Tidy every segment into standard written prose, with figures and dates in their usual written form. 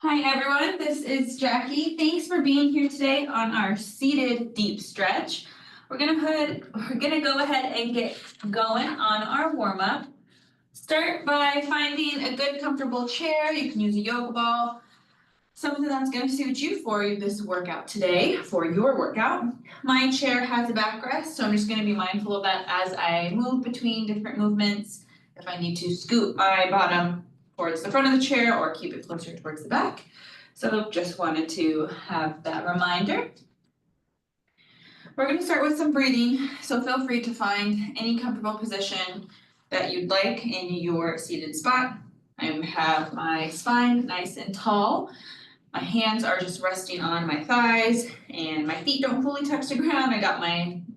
Hi everyone, this is Jackie. Thanks for being here today on our seated deep stretch. We're gonna go ahead and get going on our warm-up. Start by finding a good comfortable chair. You can use a yoga ball. Something that's gonna suit you for this workout today, for your workout. My chair has a backrest, so I'm just gonna be mindful of that as I move between different movements. If I need to scoot my bottom towards the front of the chair or keep it closer towards the back. So just wanted to have that reminder. We're gonna start with some breathing, so feel free to find any comfortable position that you'd like in your seated spot. I have my spine nice and tall. My hands are just resting on my thighs and my feet don't fully touch the ground. I got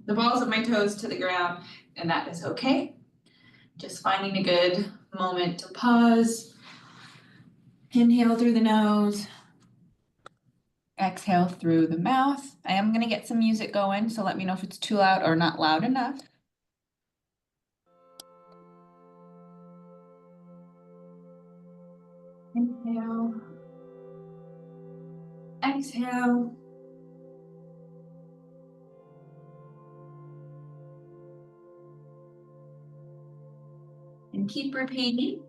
the balls of my toes to the ground and that is okay. Just finding a good moment to pause. Inhale through the nose. Exhale through the mouth. I am gonna get some music going, so let me know if it's too loud or not loud enough. Inhale. Exhale. And keep repeating.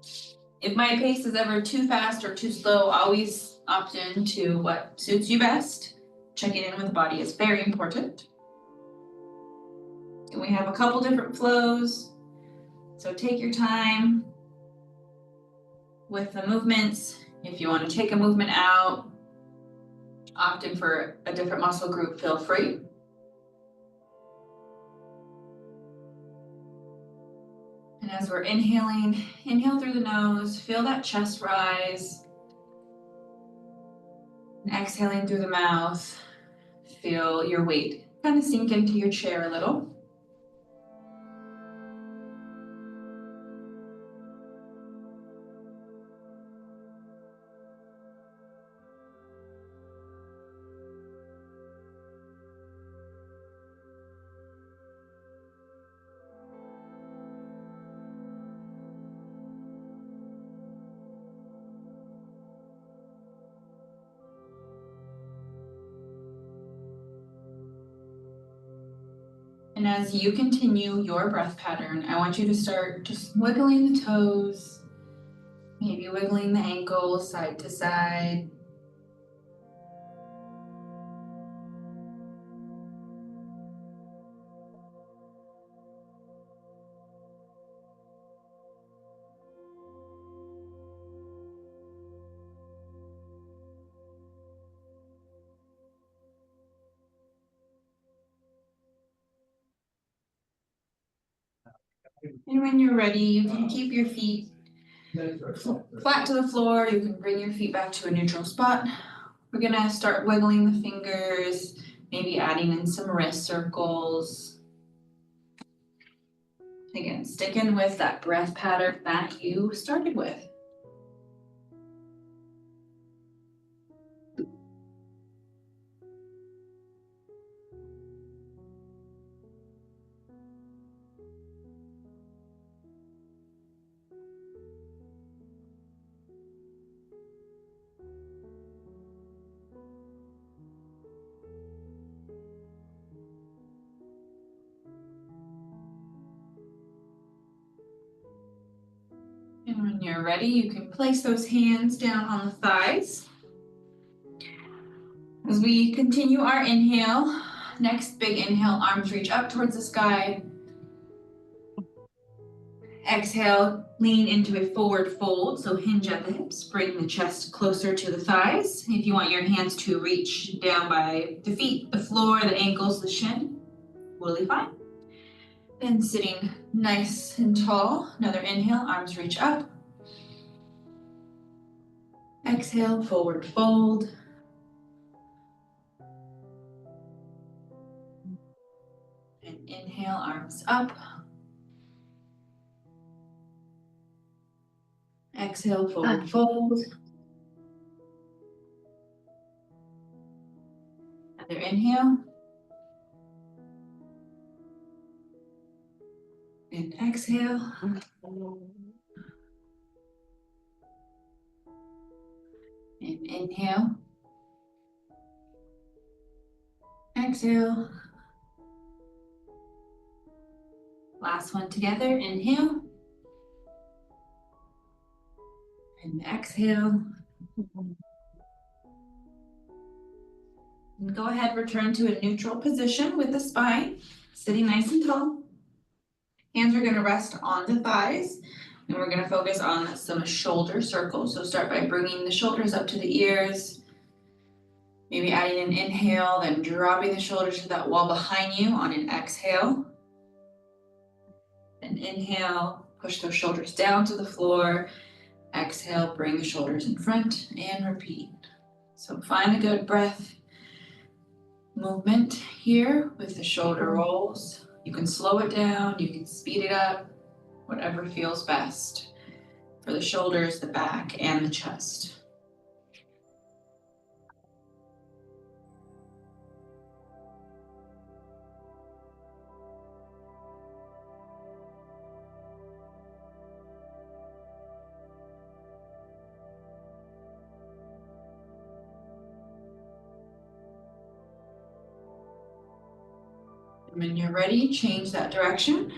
If my pace is ever too fast or too slow, always opt in to what suits you best. Checking in with the body is very important. And we have a couple different flows, so take your time with the movements. If you want to take a movement out, opt in for a different muscle group, feel free. And as we're inhaling, inhale through the nose, feel that chest rise. And exhaling through the mouth, feel your weight kind of sink into your chair a little. And as you continue your breath pattern, I want you to start just wiggling the toes, maybe wiggling the ankles side to side. And when you're ready, you can keep your feet flat to the floor. You can bring your feet back to a neutral spot. We're gonna start wiggling the fingers, maybe adding in some wrist circles. Again, sticking with that breath pattern that you started with. And when you're ready, you can place those hands down on the thighs. As we continue our inhale, next big inhale, arms reach up towards the sky. Exhale, lean into a forward fold, so hinge at the hips, bring the chest closer to the thighs. If you want your hands to reach down by the feet, the floor, the ankles, the shin, totally fine. Then sitting nice and tall, another inhale, arms reach up. Exhale, forward fold. And inhale, arms up. Exhale, forward fold. Another inhale. And exhale. And inhale. Exhale. Last one together. Inhale. And exhale. And go ahead, return to a neutral position with the spine, sitting nice and tall. Hands are gonna rest on the thighs, and we're gonna focus on some shoulder circles. So start by bringing the shoulders up to the ears, maybe adding an inhale, then dropping the shoulders to that wall behind you on an exhale. Then inhale, push those shoulders down to the floor. Exhale, bring the shoulders in front and repeat. So find a good breath movement here with the shoulder rolls. You can slow it down, you can speed it up, whatever feels best for the shoulders, the back, and the chest. When you're ready, change that direction.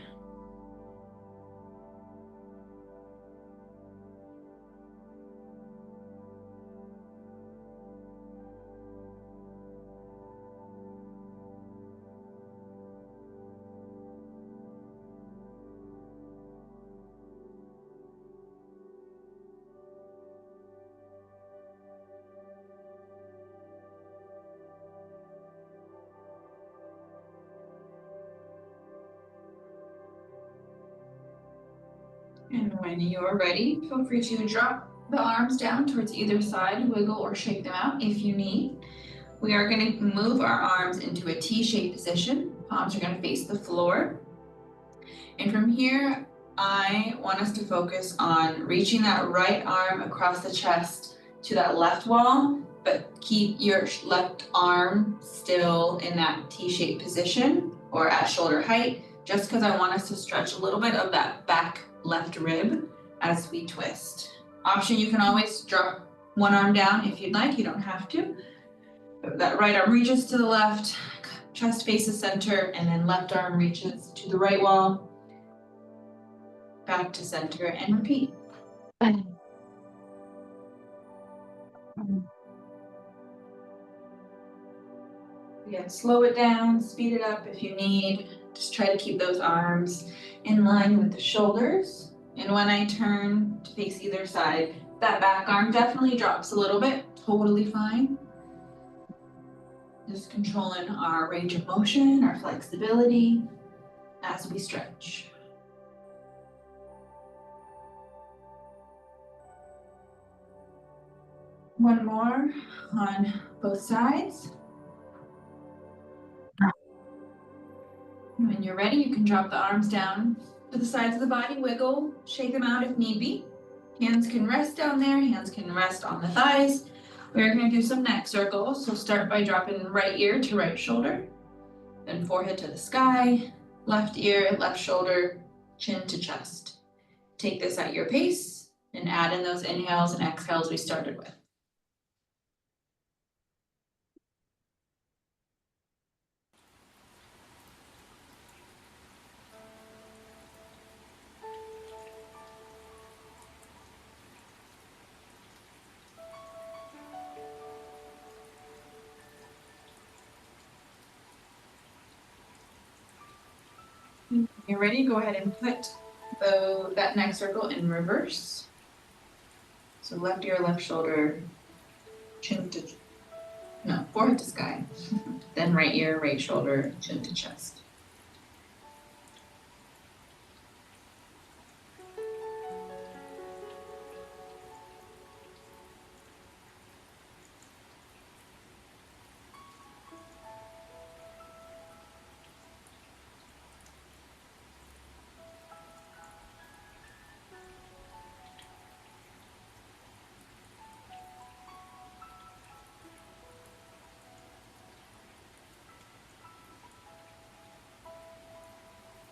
And when you are ready, feel free to drop the arms down towards either side, wiggle or shake them out if you need. We are going to move our arms into a T-shaped position. Palms are going to face the floor. And from here, I want us to focus on reaching that right arm across the chest to that left wall, but keep your left arm still in that T-shaped position or at shoulder height, just because I want us to stretch a little bit of that back left rib as we twist. Option, you can always drop one arm down if you'd like, you don't have to. That right arm reaches to the left, chest faces center, and then left arm reaches to the right wall, back to center, and repeat. Again, slow it down, speed it up if you need. Just try to keep those arms in line with the shoulders. And when I turn to face either side, that back arm definitely drops a little bit, totally fine. Just controlling our range of motion, our flexibility as we stretch. One more on both sides. When you're ready, you can drop the arms down to the sides of the body, wiggle, shake them out if need be. Hands can rest down there, hands can rest on the thighs. We're going to do some neck circles, so start by dropping right ear to right shoulder, then forehead to the sky, left ear, left shoulder, chin to chest. Take this at your pace and add in those inhales and exhales we started with. When you're ready, go ahead and put that neck circle in reverse. So left ear, left shoulder, forehead to sky. Then right ear, right shoulder, chin to chest.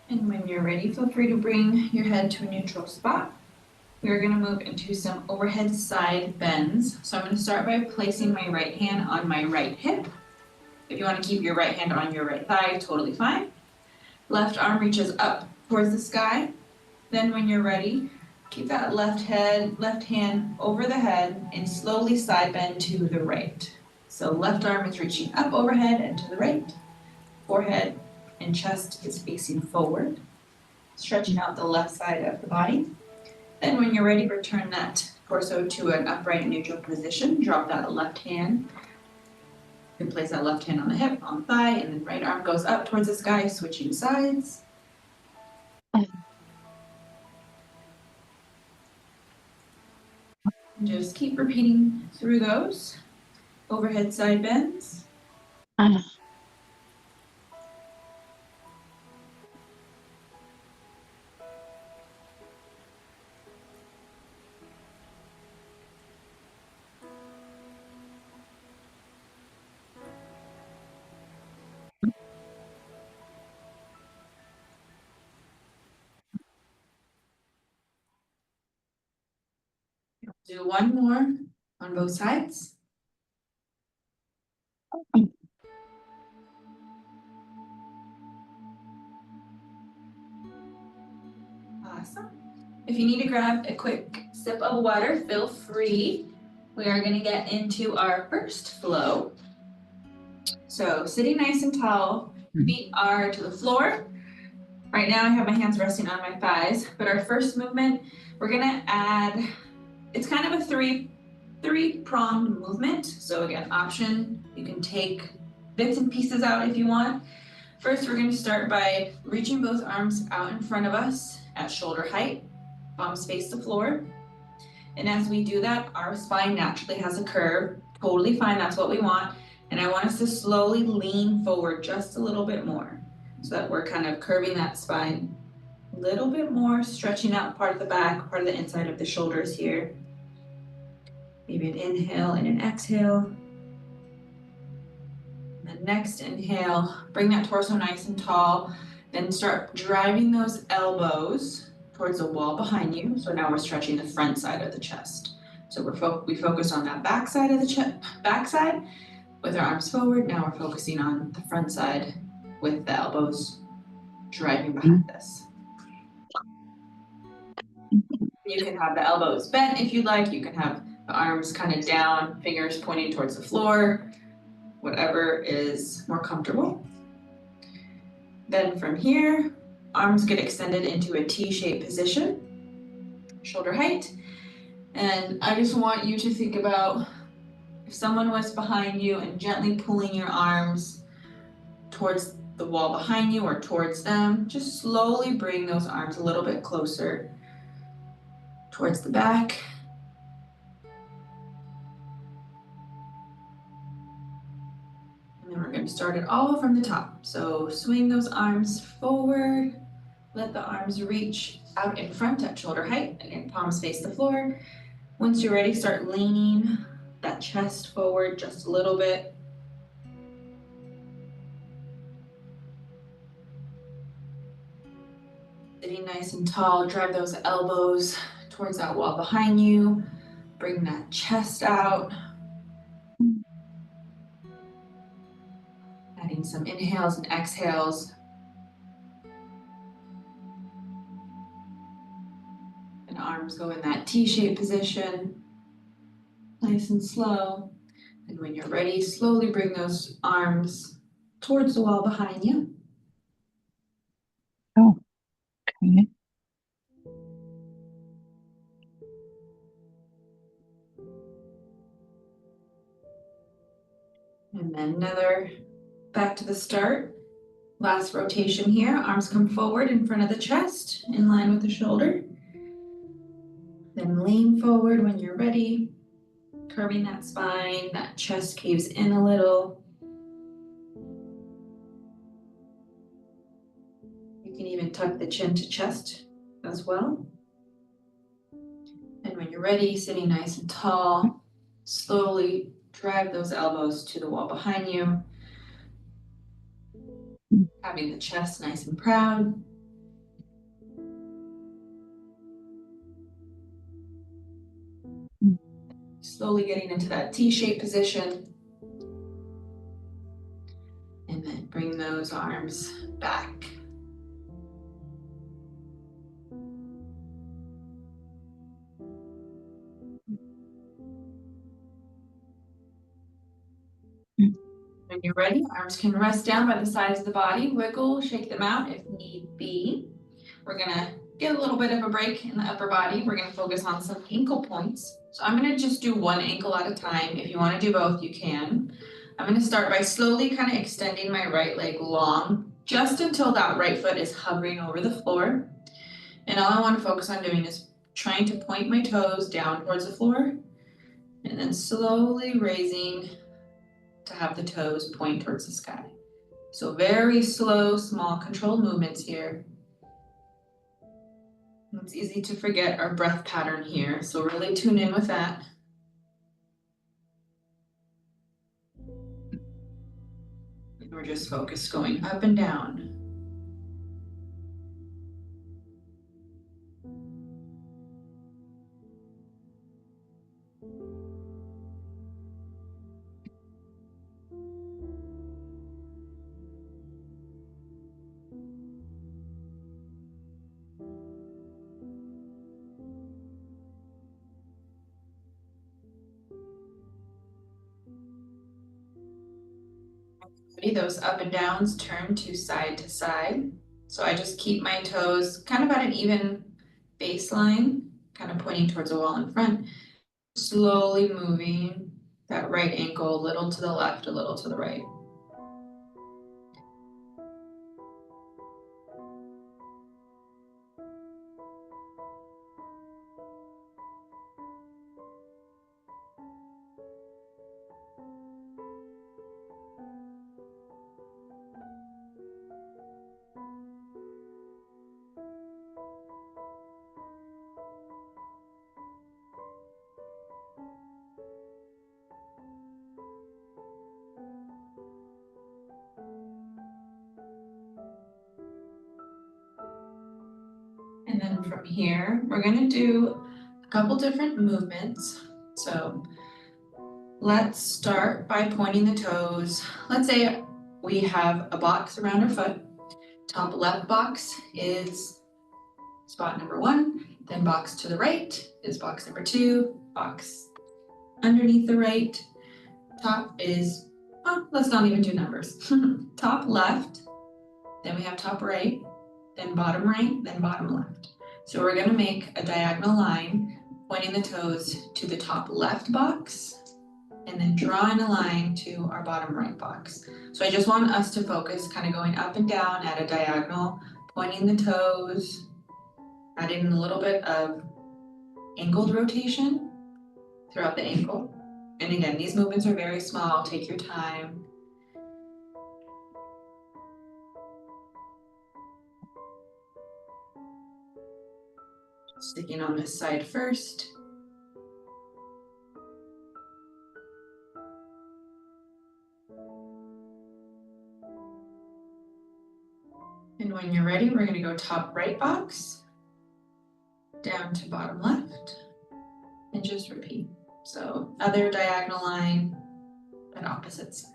And when you're ready, feel free to bring your head to a neutral spot. we're gonna move into some overhead side bends. So I'm gonna start by placing my right hand on my right hip. If you wanna keep your right hand on your right thigh, totally fine. Left arm reaches up towards the sky. Then when you're ready, keep that left hand over the head and slowly side bend to the right. So left arm is reaching up overhead and to the right. Forehead and chest is facing forward, stretching out the left side of the body. Then when you're ready, return that torso to an upright neutral position. Drop that left hand. You can place that left hand on the hip, on the thigh, and then right arm goes up towards the sky, switching sides. Just keep repeating through those. Overhead side bends. Do one more on both sides. Awesome. If you need to grab a quick sip of water, feel free. We are going to get into our first flow. So sitting nice and tall, feet are to the floor. Right now I have my hands resting on my thighs, but our first movement, we're going to add, it's kind of a three-pronged movement. So again, option, you can take bits and pieces out if you want. First, we're going to start by reaching both arms out in front of us at shoulder height, palms face the floor. And as we do that, our spine naturally has a curve. Totally fine, that's what we want. And I want us to slowly lean forward just a little bit more so that we're kind of curving that spine a little bit more, stretching out part of the back, part of the inside of the shoulders here. Maybe an inhale and an exhale. And then next inhale, bring that torso nice and tall. Then start driving those elbows towards the wall behind you. So now we're stretching the front side of the chest. So we focus on that back side of the chest, back side with our arms forward. Now we're focusing on the front side with the elbows driving behind us. You can have the elbows bent if you'd like. You can have the arms kind of down, fingers pointing towards the floor, whatever is more comfortable. Then from here, arms get extended into a T-shaped position, shoulder height. And I just want you to think about if someone was behind you and gently pulling your arms towards the wall behind you or towards them, just slowly bring those arms a little bit closer towards the back. And then we're going to start it all from the top. So swing those arms forward, let the arms reach out in front at shoulder height, again, palms face the floor. Once you're ready, start leaning that chest forward just a little bit. Sitting nice and tall, drive those elbows towards that wall behind you. Bring that chest out. Adding some inhales and exhales. And arms go in that T-shaped position. Nice and slow. And when you're ready, slowly bring those arms towards the wall behind you. Oh, okay. And then another back to the start. Last rotation here. Arms come forward in front of the chest, in line with the shoulder. Then lean forward when you're ready. Curving that spine, that chest caves in a little. You can even tuck the chin to chest as well. And when you're ready, sitting nice and tall, slowly drive those elbows to the wall behind you. Having the chest nice and proud. Slowly getting into that T-shaped position. And then bring those arms back. When you're ready, arms can rest down by the sides of the body. Wiggle, shake them out if need be. We're gonna get a little bit of a break in the upper body. We're gonna focus on some ankle points. So I'm gonna just do one ankle at a time. If you wanna do both, you can. I'm gonna start by slowly kind of extending my right leg long, just until that right foot is hovering over the floor. And all I wanna focus on doing is trying to point my toes down towards the floor, and then slowly raising to have the toes point towards the sky. So very slow, small, controlled movements here. It's easy to forget our breath pattern here, so really tune in with that. And we're just focused going up and down. Those up and downs turn to side. So I just keep my toes kind of at an even baseline, kind of pointing towards the wall in front. Slowly moving that right ankle a little to the left, a little to the right. And then from here, we're gonna do a couple different movements. So let's start by pointing the toes. Let's say we have a box around our foot. Top left box is spot number 1, then box to the right is box number 2, box underneath the right. Top is, let's not even do numbers. Top left, then we have top right, then bottom right, then bottom left. So we're gonna make a diagonal line pointing the toes to the top left box and then drawing a line to our bottom right box. So I just want us to focus kind of going up and down at a diagonal, pointing the toes, adding a little bit of angled rotation throughout the ankle. And again, these movements are very small, take your time. Sticking on this side first. And when you're ready, we're gonna go top right box, down to bottom left, and just repeat. So other diagonal line, but opposite side.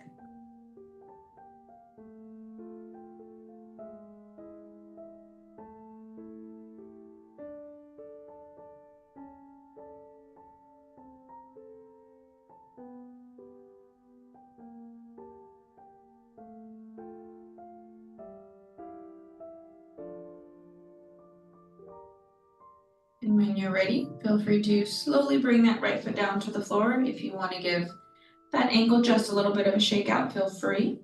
And when you're ready, feel free to slowly bring that right foot down to the floor. If you want to give that ankle just a little bit of a shake out, feel free.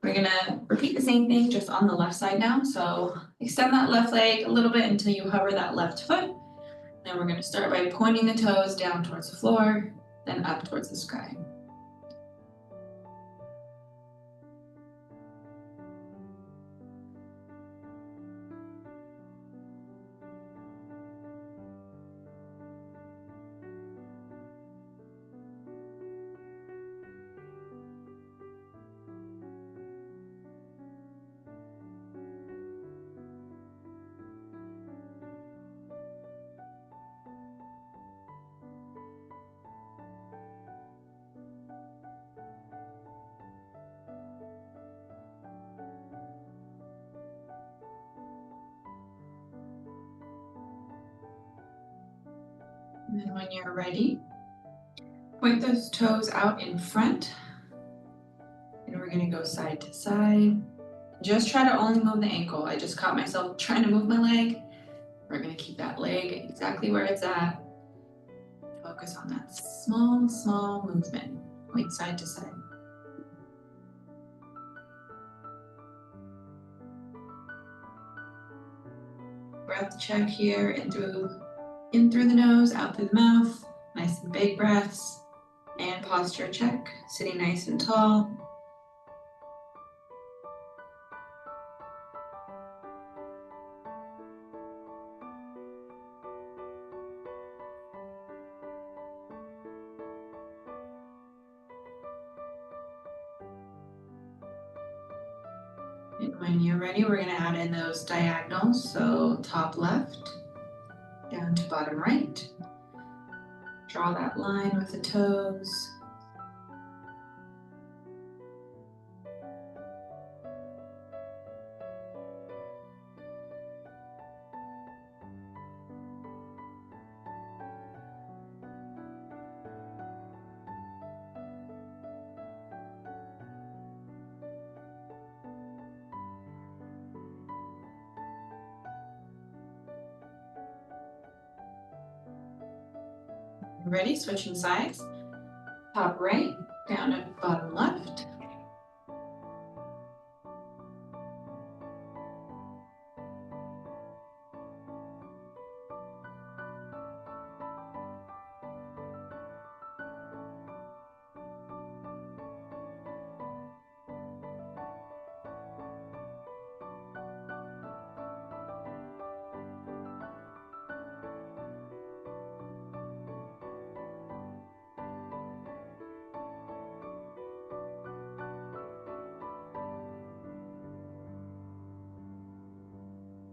We're gonna repeat the same thing just on the left side now. So extend that left leg a little bit until you hover that left foot. Then we're gonna start by pointing the toes down towards the floor, then up towards the sky. And then when you're ready, point those toes out in front. And we're gonna go side to side. Just try to only move the ankle. I just caught myself trying to move my leg. We're gonna keep that leg exactly where it's at. Focus on that small, small movement. Point side to side. Breath check here, in through the nose, out through the mouth. Nice and big breaths. And posture check, sitting nice and tall. And when you're ready, we're gonna add in those diagonals. So top left, down to bottom right. Draw that line with the toes. Ready, switching sides. Top right, down to bottom left.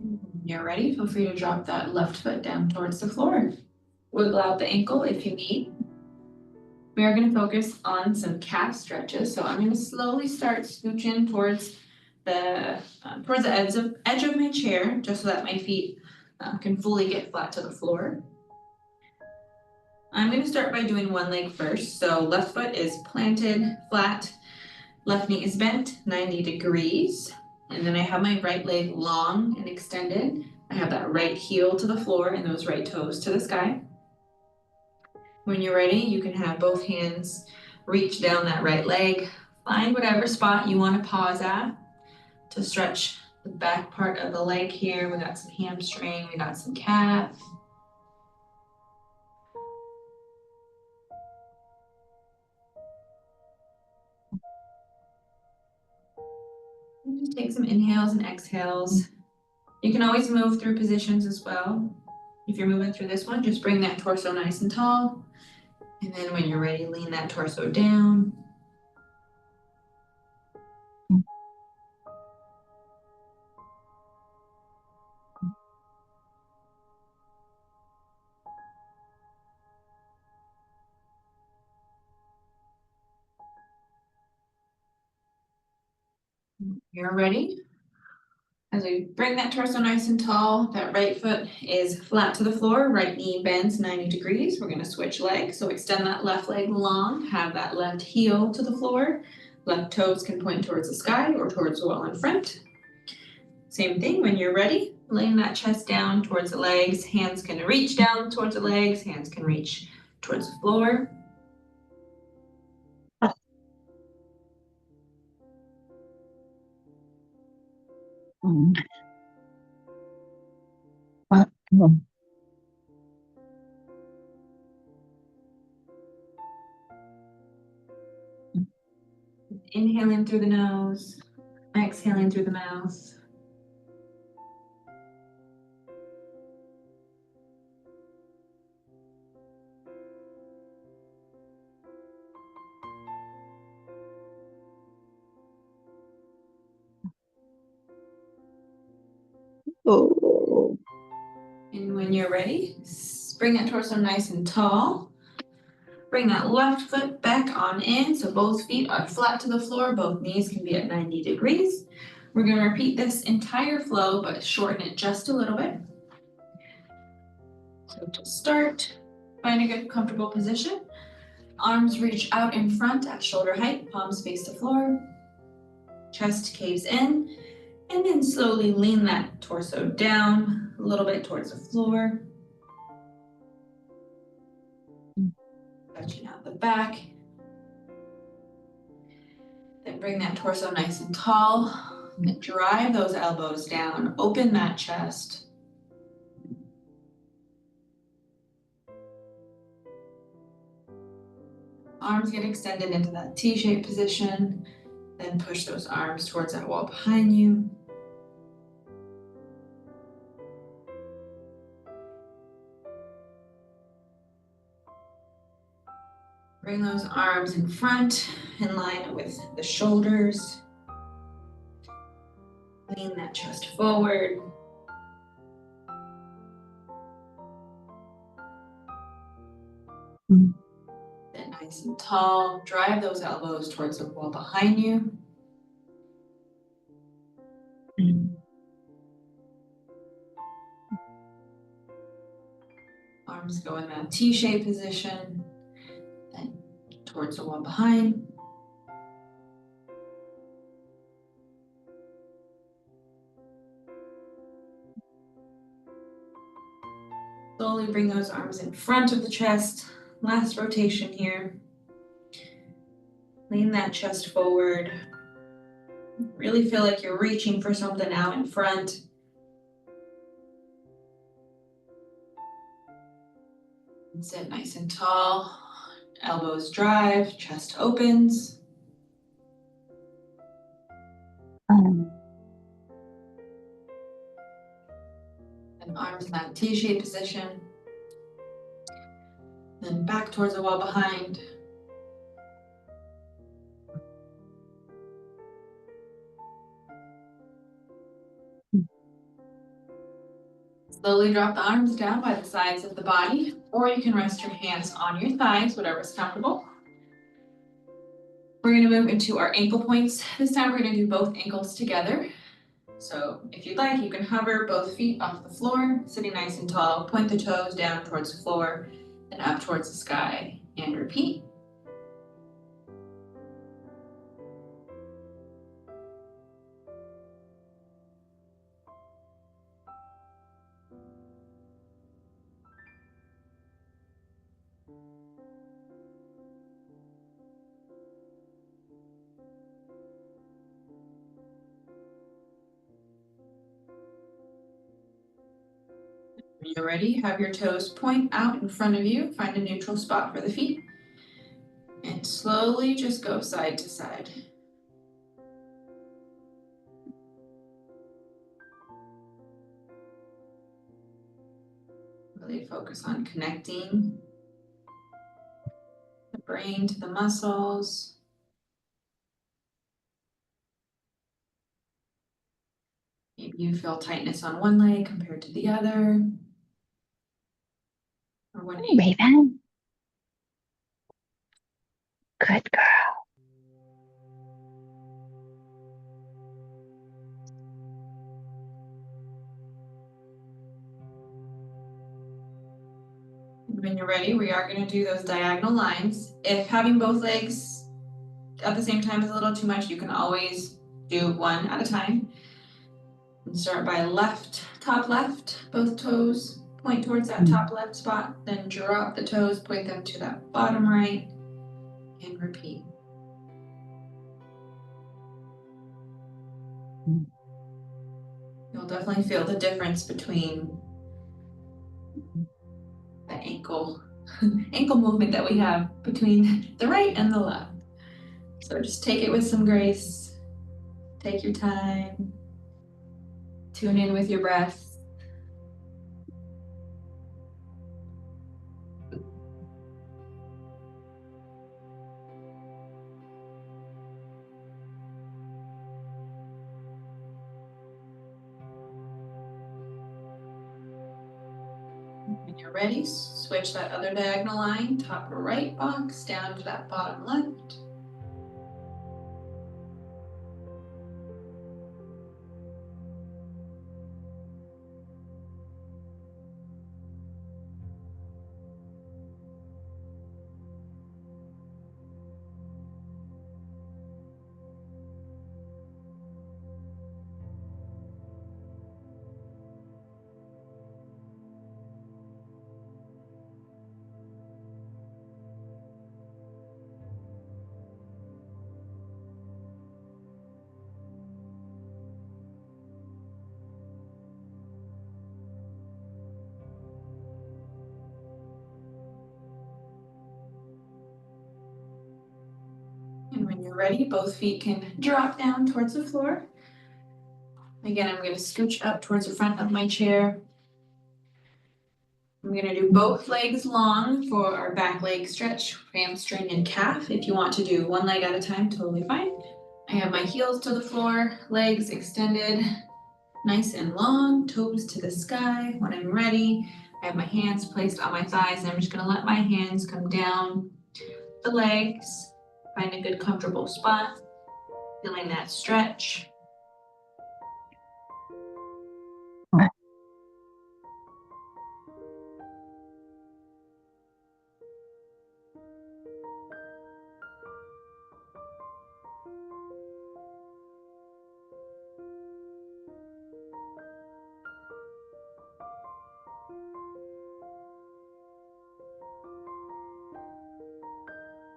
When you're ready, feel free to drop that left foot down towards the floor. Wiggle out the ankle if you need. We are going to focus on some calf stretches. So I'm going to slowly start scooching towards the edge of my chair, just so that my feet can fully get flat to the floor. I'm going to start by doing one leg first. So left foot is planted flat, left knee is bent 90 degrees. And then I have my right leg long and extended. I have that right heel to the floor and those right toes to the sky. When you're ready, you can have both hands reach down that right leg. Find whatever spot you want to pause at to stretch the back part of the leg here. We got some hamstring, we got some calf. And just take some inhales and exhales. You can always move through positions as well. If you're moving through this one, just bring that torso nice and tall. And then when you're ready, lean that torso down. You're ready. As we bring that torso nice and tall, that right foot is flat to the floor, right knee bends 90 degrees. We're gonna switch legs. So extend that left leg long, have that left heel to the floor. Left toes can point towards the sky or towards the wall in front. Same thing when you're ready, laying that chest down towards the legs. Hands can reach down towards the legs, hands can reach towards the floor. Inhaling through the nose, exhaling through the mouth. Oh. And when you're ready, bring that torso nice and tall. Bring that left foot back on in, so both feet are flat to the floor, both knees can be at 90 degrees. We're gonna repeat this entire flow, but shorten it just a little bit. So to start, Find a good comfortable position. Arms reach out in front at shoulder height, palms face the floor. Chest caves in, and then slowly lean that torso down a little bit towards the floor. Stretching out the back. Then bring that torso nice and tall. And drive those elbows down, open that chest. Arms get extended into that T-shaped position. Then push those arms towards that wall behind you. Bring those arms in front, in line with the shoulders. Lean that chest forward. Then nice and tall, drive those elbows towards the wall behind you. Arms go in that T-shaped position, then towards the wall behind. Slowly bring those arms in front of the chest. Last rotation here. Lean that chest forward. Really feel like you're reaching for something out in front. And sit nice and tall. Elbows drive, chest opens. And arms in that T-shaped position. Then back towards the wall behind. Slowly drop the arms down by the sides of the body, or you can rest your hands on your thighs, whatever's comfortable. We're gonna move into our ankle points. This time we're gonna do both ankles together. So if you'd like, you can hover both feet off the floor, sitting nice and tall, point the toes down towards the floor and up towards the sky, and repeat. When you're ready, have your toes point out in front of you, find a neutral spot for the feet, and slowly just go side to side. Really focus on connecting the brain to the muscles. Maybe you feel tightness on one leg compared to the other. Or when Raven. Good girl. When you're ready, we are going to do those diagonal lines. If having both legs at the same time is a little too much, you can always do one at a time. And start by left, top left, both toes point towards that top left spot, then drop the toes, point them to that bottom right, and repeat. You'll definitely feel the difference between the ankle movement that we have between the right and the left. So just take it with some grace. Take your time. Tune in with your breath. When you're ready, switch that other diagonal line, top right box down to that bottom left. And when you're ready, both feet can drop down towards the floor. Again, I'm going to scooch up towards the front of my chair. I'm going to do both legs long for our back leg stretch, hamstring and calf. If you want to do one leg at a time, totally fine. I have my heels to the floor, legs extended, nice and long, toes to the sky. When I'm ready, I have my hands placed on my thighs, and I'm just going to let my hands come down the legs. Find a good comfortable spot, feeling that stretch.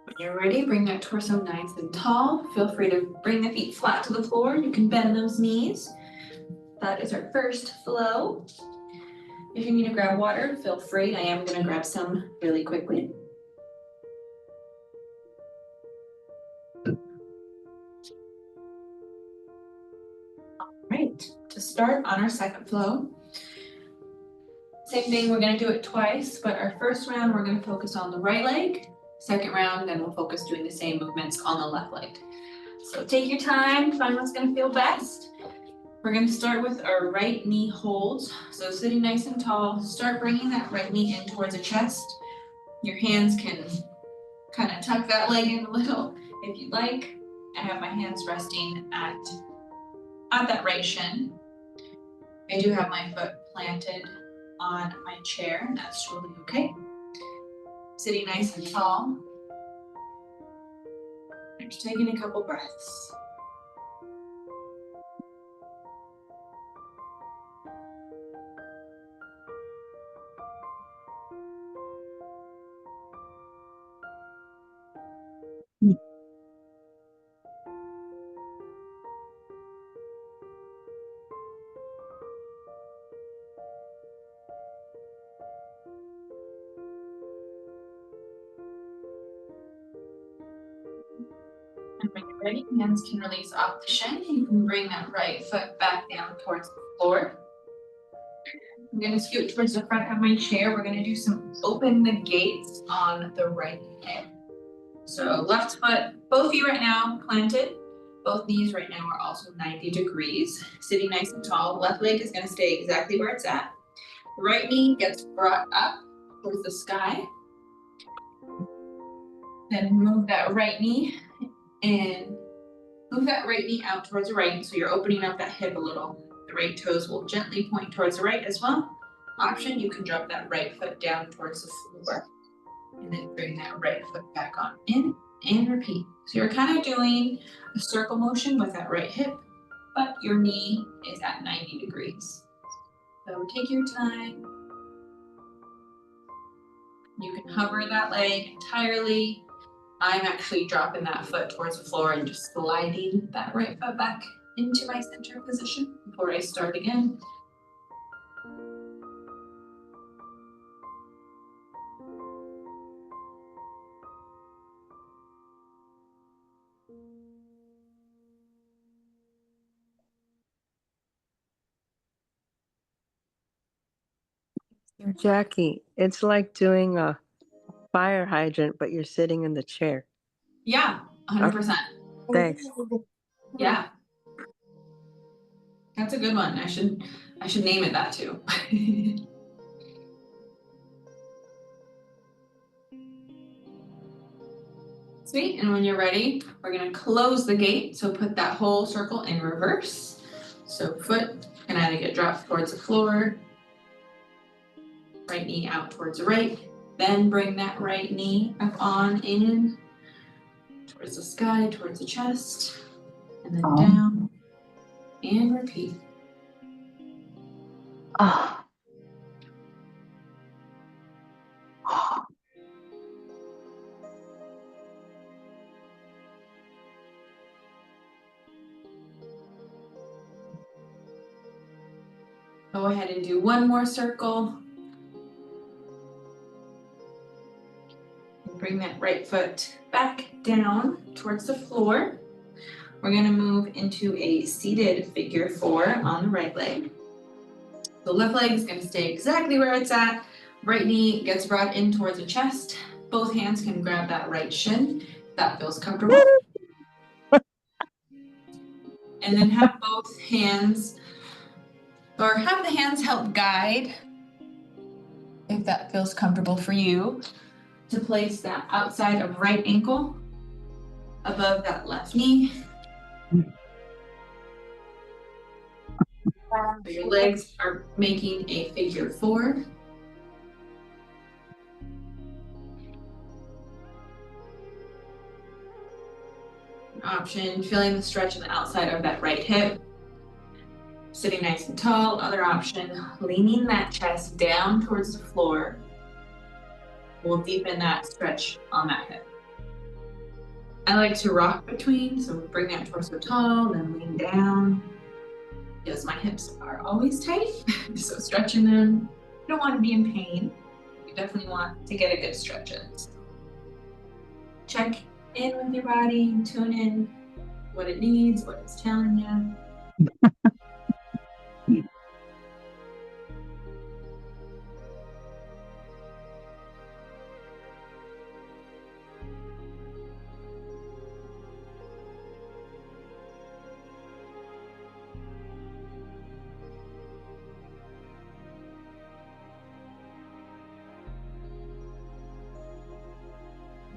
When you're ready, bring that torso nice and tall. Feel free to bring the feet flat to the floor. You can bend those knees. That is our first flow. If you need to grab water, feel free. I am going to grab some really quickly. All right, to start on our second flow, same thing, we're going to do it twice, but our first round, we're going to focus on the right leg. Second round, then we'll focus doing the same movements on the left leg. So take your time, find what's going to feel best. We're going to start with our right knee holds. So sitting nice and tall, start bringing that right knee in towards the chest. Your hands can kind of tuck that leg in a little if you'd like. I have my hands resting at that right shin. I do have my foot planted on my chair, and that's totally okay. Sitting nice and tall. I'm just taking a couple breaths. And when you're ready, hands can release off the shin. You can bring that right foot back down towards the floor. I'm going to scoot towards the front of my chair. We're going to do some open the gates on the right hip. So left foot, both feet right now planted. Both knees right now are also 90 degrees. Sitting nice and tall. Left leg is going to stay exactly where it's at. Right knee gets brought up towards the sky. Then move that right knee and move that right knee out towards the right. So you're opening up that hip a little. The right toes will gently point towards the right as well. Option, you can drop that right foot down towards the floor. And then bring that right foot back on in and repeat. So you're kind of doing a circle motion with that right hip, but your knee is at 90 degrees. So take your time. You can hover that leg entirely. I'm actually dropping that foot towards the floor and just sliding that right foot back into my center position before I start again. Jackie, it's like doing a fire hydrant, but you're sitting in the chair. Yeah, 100%. Thanks. Yeah. That's a good one. I should name it that too. Sweet, and when you're ready, we're gonna close the gate. So put that whole circle in reverse. So foot can either get dropped towards the floor, right knee out towards the right, then bring that right knee up on in towards the sky, towards the chest, and then down, and repeat. Oh. Go ahead and do one more circle. Bring Bring that right foot back down towards the floor. We're gonna move into a seated figure 4 on the right leg. The left leg is gonna stay exactly where it's at. Right knee gets brought in towards the chest. Both hands can grab that right shin. If that feels comfortable. And then have both hands, or have the hands help guide, if that feels comfortable for you, to place that outside of right ankle above that left knee. Your legs are making a figure 4. Option, feeling the stretch on the outside of that right hip. Sitting nice and tall. Other option, leaning that chest down towards the floor. We'll deepen that stretch on that hip. I like to rock between, so bring that torso tall, then lean down. Because my hips are always tight, so stretching them. You don't want to be in pain. You definitely want to get a good stretch in. Check in with your body and tune in what it needs, what it's telling you.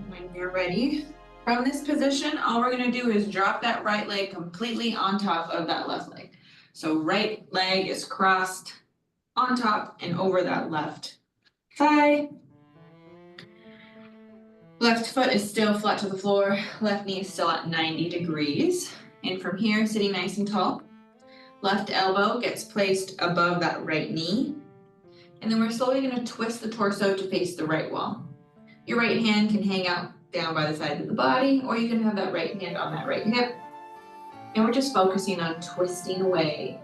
When you're ready, from this position, all we're gonna do is drop that right leg completely on top of that left leg. So right leg is crossed on top and over that left thigh. Left foot is still flat to the floor. Left knee is still at 90 degrees. And from here, sitting nice and tall. Left elbow gets placed above that right knee. And then we're slowly gonna twist the torso to face the right wall. Your right hand can hang out down by the side of the body, or you can have that right hand on that right hip. And we're just focusing on twisting away.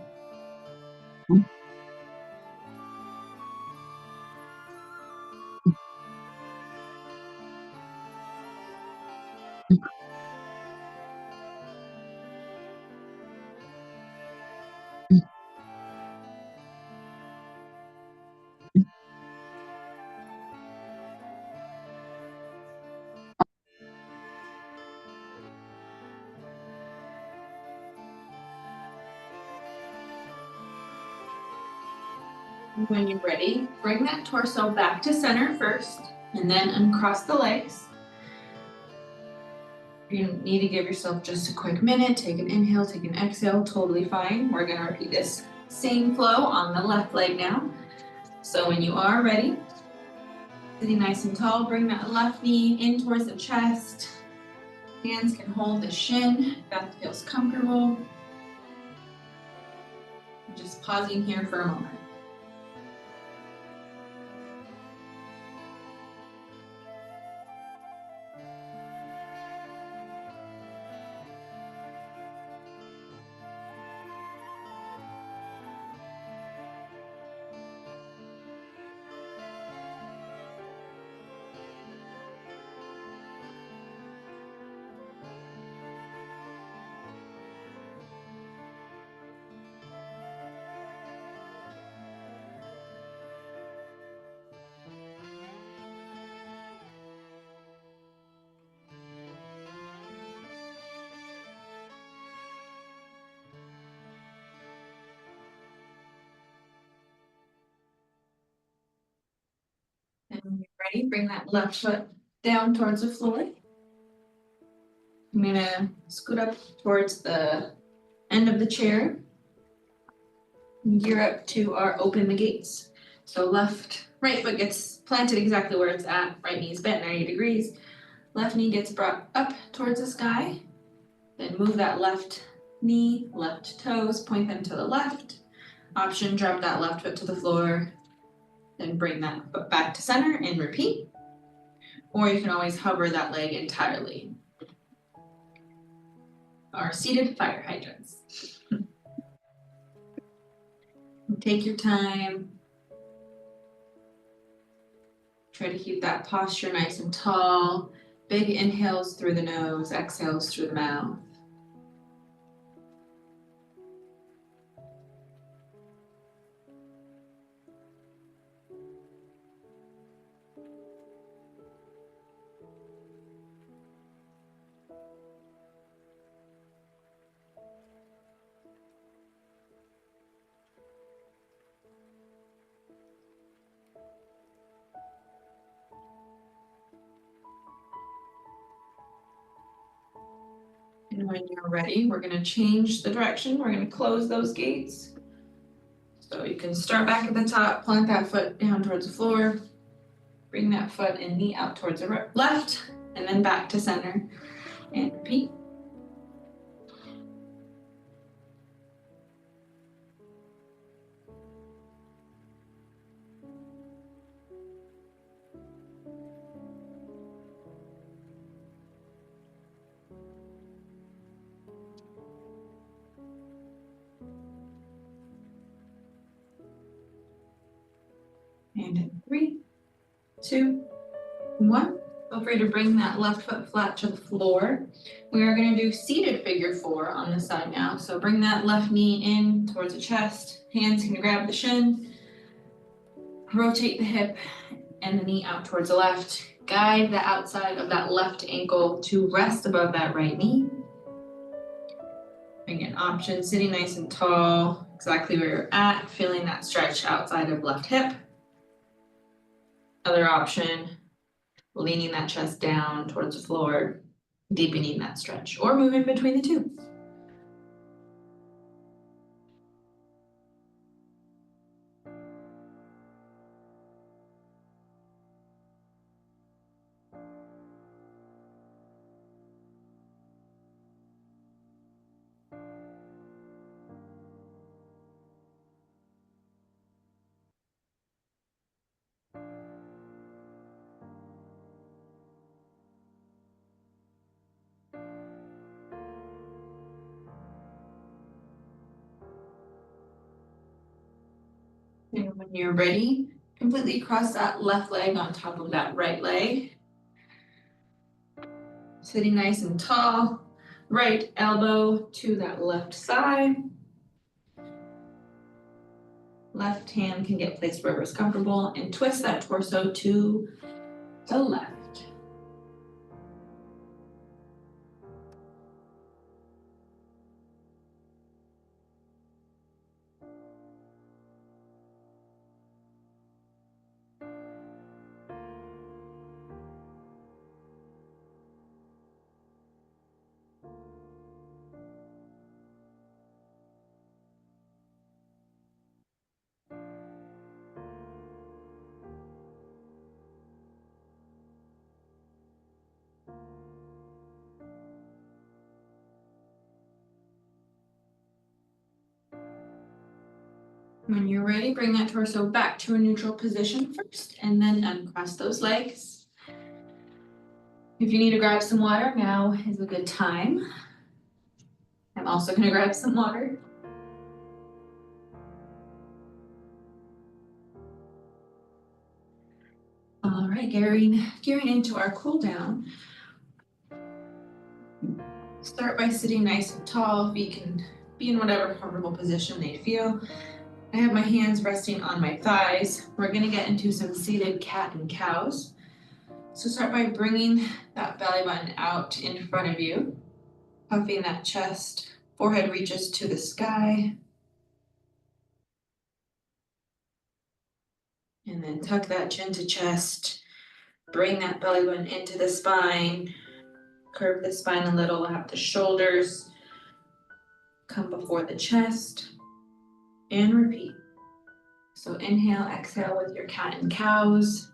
When you're ready, bring that torso back to center first, and then uncross the legs. You need to give yourself just a quick minute. Take an inhale, take an exhale, totally fine. We're gonna repeat this same flow on the left leg now. So when you are ready, sitting nice and tall, bring that left knee in towards the chest. Hands can hold the shin if that feels comfortable. Just pausing here for a moment. And when you're ready, bring that left foot down towards the floor. I'm gonna scoot up towards the end of the chair. Gear up to our open the gates. So right foot gets planted exactly where it's at. Right knee is bent 90 degrees. Left knee gets brought up towards the sky. Then move that left knee, left toes, point them to the left. Option, drop that left foot to the floor. Then bring that foot back to center and repeat. Or you can always hover that leg entirely. Our seated fire hydrants. Take your time. Try to keep that posture nice and tall. Big inhales through the nose, exhales through the mouth. And when you're ready, we're going to change the direction. We're going to close those gates. So you can start back at the top, plant that foot down towards the floor, bring that foot and knee out towards the left, and then back to center. And repeat. And in 3, 2, 1. Feel free to bring that left foot flat to the floor. We are going to do seated figure 4 on this side now. So bring that left knee in towards the chest. Hands can grab the shin. Rotate the hip and the knee out towards the left. Guide the outside of that left ankle to rest above that right knee. Again, option, sitting nice and tall, exactly where you're at, feeling that stretch outside of left hip. Other option, leaning that chest down towards the floor, deepening that stretch, or moving between the two. And when you're ready, completely cross that left leg on top of that right leg. Sitting nice and tall, right elbow to that left side. Left hand can get placed wherever is comfortable and twist that torso to the left. When you're ready, bring that torso back to a neutral position first, and then uncross those legs. If you need to grab some water, now is a good time. I'm also going to grab some water. All right, gearing into our cool down. Start by sitting nice and tall. Feet can be in whatever comfortable position they feel. I have my hands resting on my thighs. We're going to get into some seated cat and cows. So start by bringing that belly button out in front of you, puffing that chest, forehead reaches to the sky. And then tuck that chin to chest, bring that belly button into the spine, curve the spine a little, have the shoulders come before the chest, and repeat. So inhale, exhale with your cat and cows.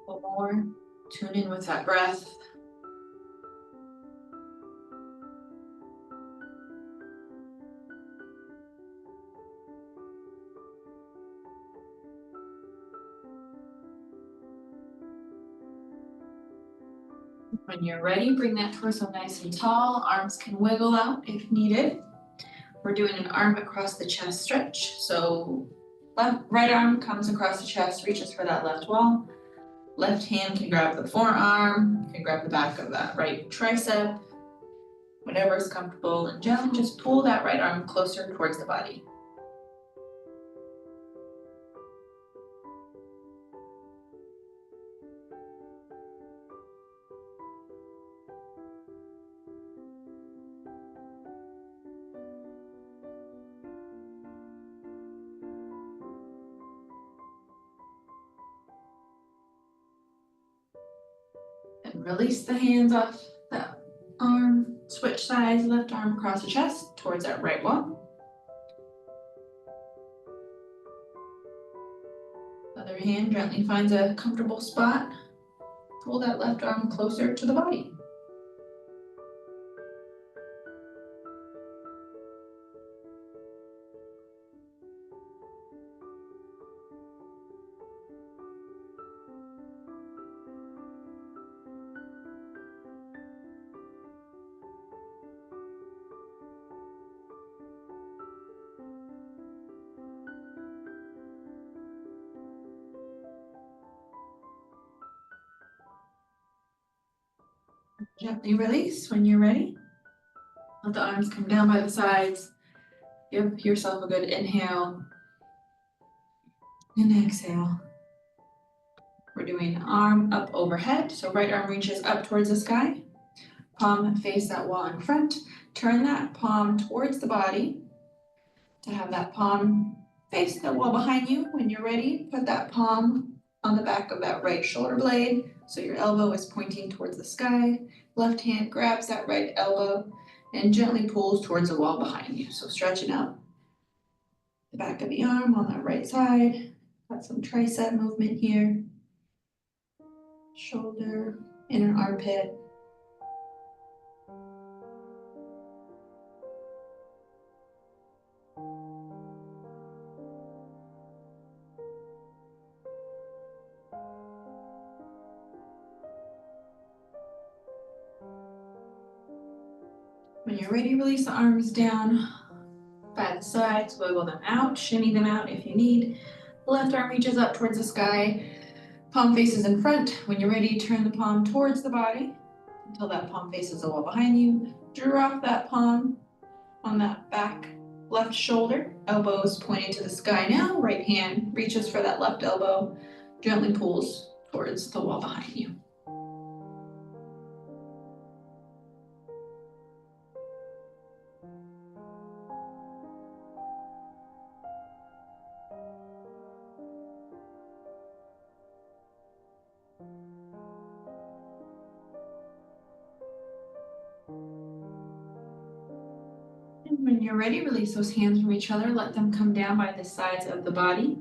One more. Tune in with that breath. When you're ready, bring that torso nice and tall. Arms can wiggle out if needed. We're doing an arm across the chest stretch. So right arm comes across the chest, reaches for that left wall. Left hand can grab the forearm, can grab the back of that right tricep, whatever is comfortable, and gently just pull that right arm closer towards the body. And release the hands off the arm. Switch sides, left arm across the chest towards that right wall. Other hand gently finds a comfortable spot. Pull that left arm closer to the body. Gently release when you're ready. Let the arms come down by the sides. Give yourself a good inhale and exhale. We're doing arm up overhead. So right arm reaches up towards the sky. Palm face that wall in front. Turn that palm towards the body to have that palm face the wall behind you. When you're ready, put that palm on the back of that right shoulder blade. So your elbow is pointing towards the sky. Left hand grabs that right elbow and gently pulls towards the wall behind you. So stretching out the back of the arm on that right side. Got some tricep movement here. Shoulder, inner armpit. When you're ready, release the arms down by the sides, wiggle them out, shimmy them out if you need. The left arm reaches up towards the sky, palm faces in front. When you're ready, turn the palm towards the body until that palm faces the wall behind you. Drop that palm on that back left shoulder, elbows pointing to the sky now. Right hand reaches for that left elbow, gently pulls towards the wall behind you. And when you're ready, release those hands from each other. Let them come down by the sides of the body.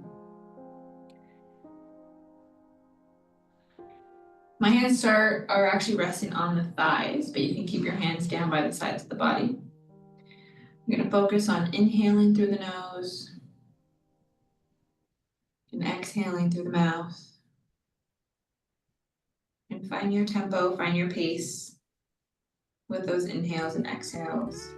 My hands are actually resting on the thighs, but you can keep your hands down by the sides of the body. You're going to focus on inhaling through the nose and exhaling through the mouth. And find your tempo, find your pace with those inhales and exhales.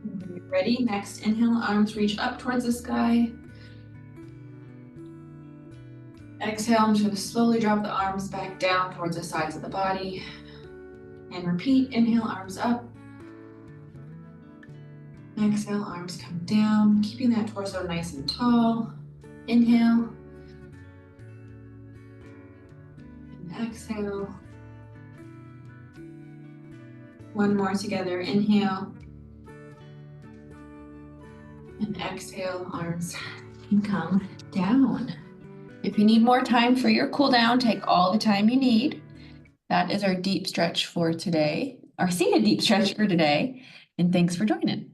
When you're ready, next inhale, arms reach up towards the sky. Exhale, I'm just going to slowly drop the arms back down towards the sides of the body. And repeat, inhale, arms up. Exhale, arms come down, keeping that torso nice and tall. Inhale. And And exhale. One more together. Inhale. And exhale, arms can come down. If you need more time for your cool down, take all the time you need. That is our deep stretch for today, our seated deep stretch for today. And thanks for joining.